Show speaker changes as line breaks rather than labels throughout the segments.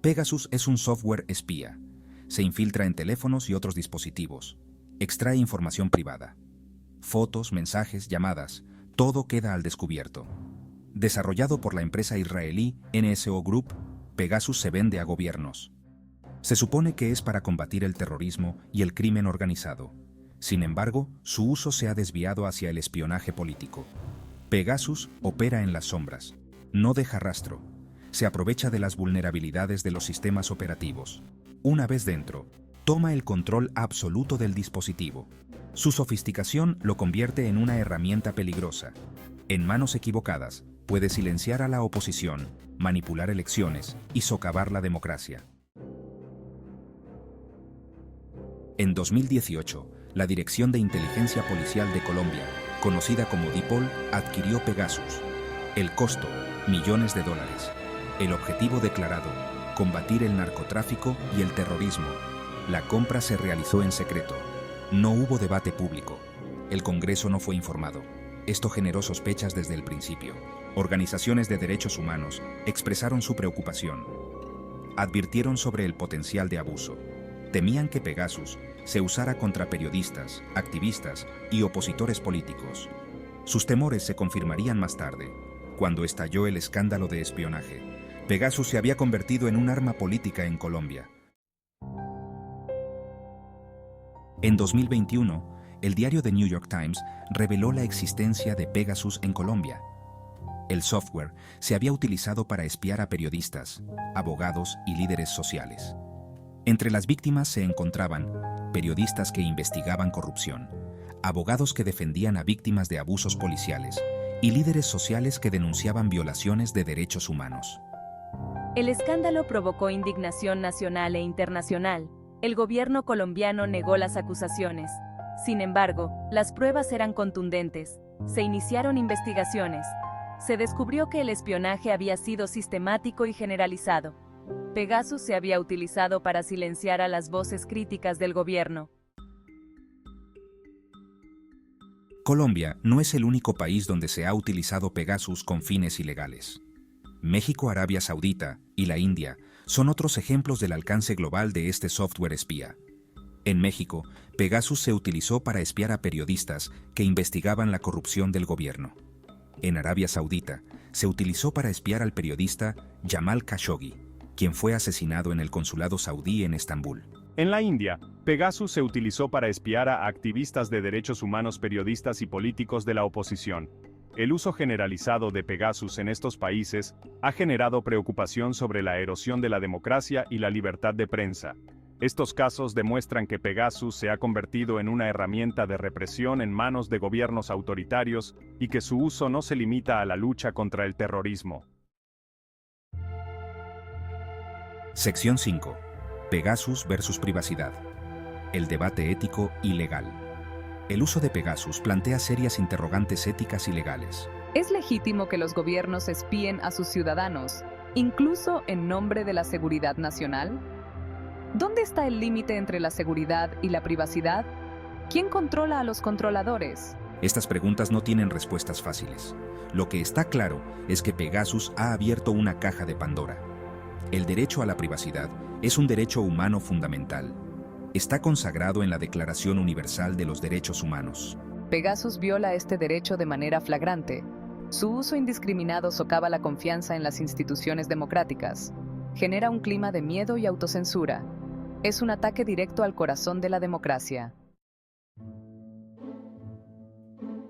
Pegasus es un software espía. Se infiltra en teléfonos y otros dispositivos. Extrae información privada. Fotos, mensajes, llamadas, todo queda al descubierto. Desarrollado por la empresa israelí NSO Group, Pegasus se vende a gobiernos. Se supone que es para combatir el terrorismo y el crimen organizado. Sin embargo, su uso se ha desviado hacia el espionaje político. Pegasus opera en las sombras. No deja rastro. Se aprovecha de las vulnerabilidades de los sistemas operativos. Una vez dentro, toma el control absoluto del dispositivo. Su sofisticación lo convierte en una herramienta peligrosa. En manos equivocadas, puede silenciar a la oposición, manipular elecciones y socavar la democracia. En 2018, la Dirección de Inteligencia Policial de Colombia, conocida como DIPOL, adquirió Pegasus. El costo, millones de dólares. El objetivo declarado, combatir el narcotráfico y el terrorismo. La compra se realizó en secreto. No hubo debate público. El Congreso no fue informado. Esto generó sospechas desde el principio. Organizaciones de derechos humanos expresaron su preocupación. Advirtieron sobre el potencial de abuso. Temían que Pegasus se usara contra periodistas, activistas y opositores políticos. Sus temores se confirmarían más tarde, cuando estalló el escándalo de espionaje. Pegasus se había convertido en un arma política en Colombia. En 2021, el diario The New York Times reveló la existencia de Pegasus en Colombia. El software se había utilizado para espiar a periodistas, abogados y líderes sociales. Entre las víctimas se encontraban periodistas que investigaban corrupción, abogados que defendían a víctimas de abusos policiales y líderes sociales que denunciaban violaciones de derechos humanos.
El escándalo provocó indignación nacional e internacional. El gobierno colombiano negó las acusaciones. Sin embargo, las pruebas eran contundentes. Se iniciaron investigaciones. Se descubrió que el espionaje había sido sistemático y generalizado. Pegasus se había utilizado para silenciar a las voces críticas del gobierno.
Colombia no es el único país donde se ha utilizado Pegasus con fines ilegales. México, Arabia Saudita y la India son otros ejemplos del alcance global de este software espía. En México, Pegasus se utilizó para espiar a periodistas que investigaban la corrupción del gobierno. En Arabia Saudita, se utilizó para espiar al periodista Jamal Khashoggi, quien fue asesinado en el consulado saudí en Estambul.
En la India, Pegasus se utilizó para espiar a activistas de derechos humanos, periodistas y políticos de la oposición. El uso generalizado de Pegasus en estos países ha generado preocupación sobre la erosión de la democracia y la libertad de prensa. Estos casos demuestran que Pegasus se ha convertido en una herramienta de represión en manos de gobiernos autoritarios y que su uso no se limita a la lucha contra el terrorismo.
Sección 5. Pegasus versus privacidad. El debate ético y legal. El uso de Pegasus plantea serias interrogantes éticas y legales.
¿Es legítimo que los gobiernos espíen a sus ciudadanos, incluso en nombre de la seguridad nacional? ¿Dónde está el límite entre la seguridad y la privacidad? ¿Quién controla a los controladores?
Estas preguntas no tienen respuestas fáciles. Lo que está claro es que Pegasus ha abierto una caja de Pandora. El derecho a la privacidad es un derecho humano fundamental. Está consagrado en la Declaración Universal de los Derechos Humanos.
Pegasus viola este derecho de manera flagrante. Su uso indiscriminado socava la confianza en las instituciones democráticas. Genera un clima de miedo y autocensura. Es un ataque directo al corazón de la democracia.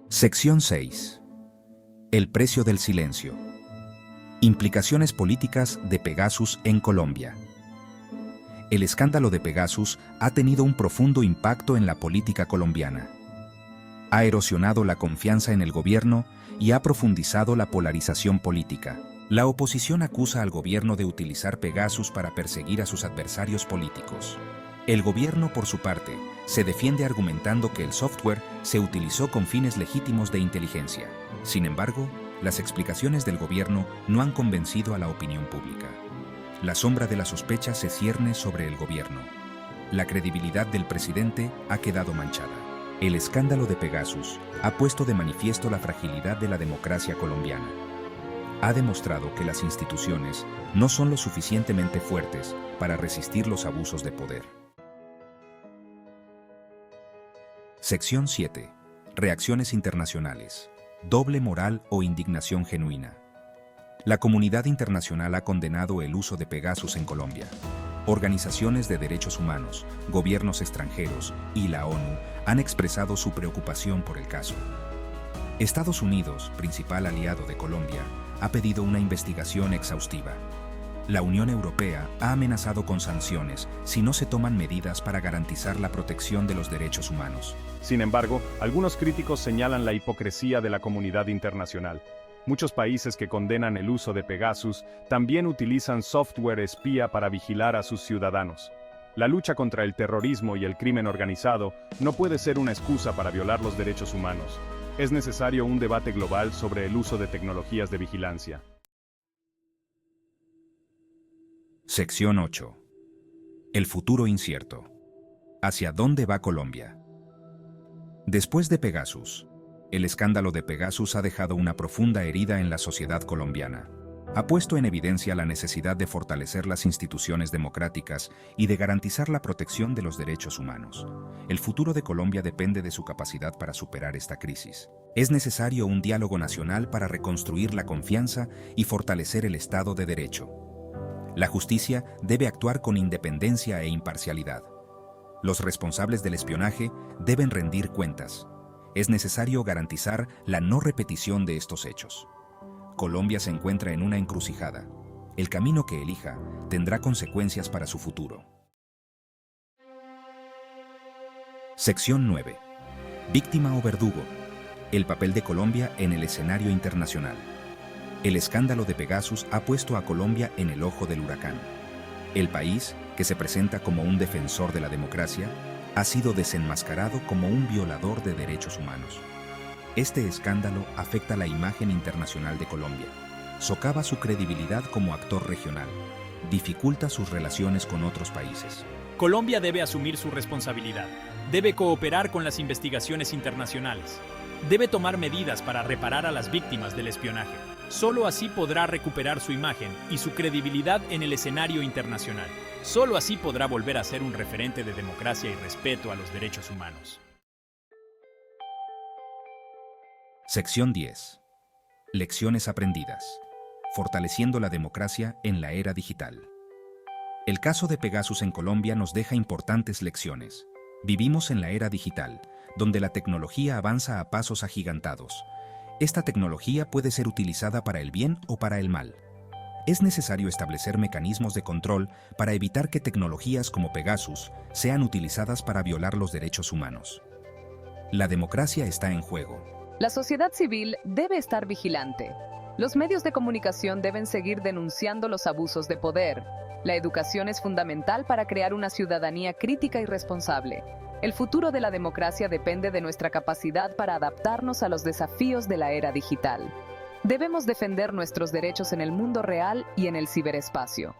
Sección 6. El precio del silencio. Implicaciones políticas de Pegasus en Colombia. El escándalo de Pegasus ha tenido un profundo impacto en la política colombiana. Ha erosionado la confianza en el gobierno y ha profundizado la polarización política. La oposición acusa al gobierno de utilizar Pegasus para perseguir a sus adversarios políticos. El gobierno, por su parte, se defiende argumentando que el software se utilizó con fines legítimos de inteligencia. Sin embargo, las explicaciones del gobierno no han convencido a la opinión pública. La sombra de la sospecha se cierne sobre el gobierno. La credibilidad del presidente ha quedado manchada. El escándalo de Pegasus ha puesto de manifiesto la fragilidad de la democracia colombiana. ha demostrado que las instituciones no son lo suficientemente fuertes para resistir los abusos de poder. Sección 7. Reacciones internacionales. Doble moral o indignación genuina. La comunidad internacional ha condenado el uso de Pegasus en Colombia. Organizaciones de derechos humanos, gobiernos extranjeros y la ONU han expresado su preocupación por el caso. Estados Unidos, principal aliado de Colombia, ha pedido una investigación exhaustiva. La Unión Europea ha amenazado con sanciones si no se toman medidas para garantizar la protección de los derechos humanos.
Sin embargo, algunos críticos señalan la hipocresía de la comunidad internacional. Muchos países que condenan el uso de Pegasus también utilizan software espía para vigilar a sus ciudadanos. La lucha contra el terrorismo y el crimen organizado no puede ser una excusa para violar los derechos humanos. Es necesario un debate global sobre el uso de tecnologías de vigilancia.
Sección 8. El futuro incierto. ¿Hacia dónde va Colombia? Después de Pegasus, el escándalo de Pegasus ha dejado una profunda herida en la sociedad colombiana. Ha puesto en evidencia la necesidad de fortalecer las instituciones democráticas y de garantizar la protección de los derechos humanos. El futuro de Colombia depende de su capacidad para superar esta crisis. Es necesario un diálogo nacional para reconstruir la confianza y fortalecer el Estado de Derecho. La justicia debe actuar con independencia e imparcialidad. Los responsables del espionaje deben rendir cuentas. Es necesario garantizar la no repetición de estos hechos. Colombia se encuentra en una encrucijada. El camino que elija tendrá consecuencias para su futuro. Sección 9. Víctima o verdugo. El papel de Colombia en el escenario internacional. El escándalo de Pegasus ha puesto a Colombia en el ojo del huracán. El país, que se presenta como un defensor de la democracia, ha sido desenmascarado como un violador de derechos humanos. Este escándalo afecta la imagen internacional de Colombia, socava su credibilidad como actor regional, dificulta sus relaciones con otros países.
Colombia debe asumir su responsabilidad, debe cooperar con las investigaciones internacionales, debe tomar medidas para reparar a las víctimas del espionaje. Solo así podrá recuperar su imagen y su credibilidad en el escenario internacional. Solo así podrá volver a ser un referente de democracia y respeto a los derechos humanos.
Sección 10. Lecciones aprendidas. Fortaleciendo la democracia en la era digital. El caso de Pegasus en Colombia nos deja importantes lecciones. Vivimos en la era digital, donde la tecnología avanza a pasos agigantados. Esta tecnología puede ser utilizada para el bien o para el mal. Es necesario establecer mecanismos de control para evitar que tecnologías como Pegasus sean utilizadas para violar los derechos humanos. La democracia está en juego.
La sociedad civil debe estar vigilante. Los medios de comunicación deben seguir denunciando los abusos de poder. La educación es fundamental para crear una ciudadanía crítica y responsable. El futuro de la democracia depende de nuestra capacidad para adaptarnos a los desafíos de la era digital. Debemos defender nuestros derechos en el mundo real y en el ciberespacio.